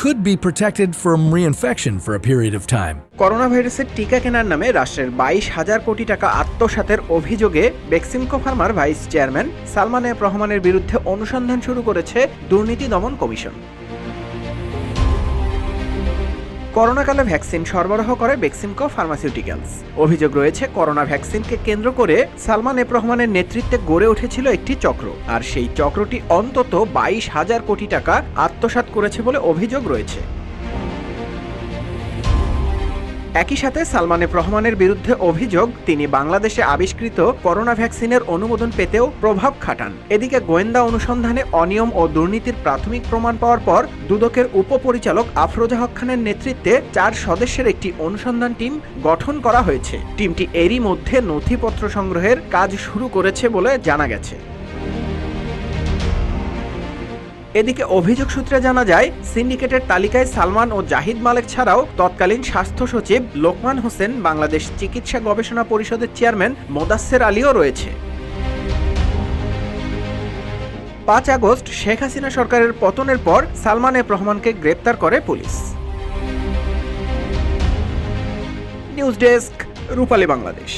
could be protected from reinfection for a period of time. Corona ভাইরাসের টিকা কেনার নামে রাষ্ট্রের 22,000 কোটি টাকা আত্মসাতের অভিযোগে Beximco farmer vice chairman Salman F রহমানের বিরুদ্ধে অনুসন্ধান শুরু করেছে দুর্নীতি দমন কমিশন। করোনাকালে ভ্যাকসিন সরবরাহ করে বেক্সিমকো ফার্মাসিউটিক্যালস। অভিযোগ রয়েছে করোনা ভ্যাকসিনকে কেন্দ্র করে সালমান এফ রহমানের নেতৃত্বে গড়ে উঠেছিল একটি চক্র, আর সেই চক্রটি অন্তত 22,000 কোটি টাকা আত্মসাৎ করেছে বলে অভিযোগ রয়েছে। একই সাথে সালমান এফ রহমানের বিরুদ্ধে অভিযোগ তিনি বাংলাদেশে আবিষ্কৃত করোনা ভ্যাকসিনের অনুমোদন পেতেও প্রভাব খাটান। এদিকে গোয়েন্দা অনুসন্ধানে অনিয়ম ও দুর্নীতির প্রাথমিক প্রমাণ পাওয়ার পর দুদকের উপপরিচালক আফরোজা হক খানের নেতৃত্বে 4 সদস্যের একটি অনুসন্ধান টিম গঠন করা হয়েছে। টিমটি এরই মধ্যে নথিপত্র সংগ্রহের কাজ শুরু করেছে বলে জানা গেছে। এদিকে অভিযোগ সূত্রে জানা যায়, সিন্ডিকেটের তালিকায় সালমান ও জাহিদ মালেক ছাড়াও তৎকালীন স্বাস্থ্য সচিব লোকমান হোসেন, বাংলাদেশ চিকিৎসা গবেষণা পরিষদের চেয়ারম্যান মোদাচ্ছের আলীও রয়েছে। 5 আগস্ট শেখ হাসিনা সরকারের পতনের পর সালমান এফ রহমানকে গ্রেপ্তার করে পুলিশ। নিউজ ডেস্ক, রূপালী বাংলাদেশ।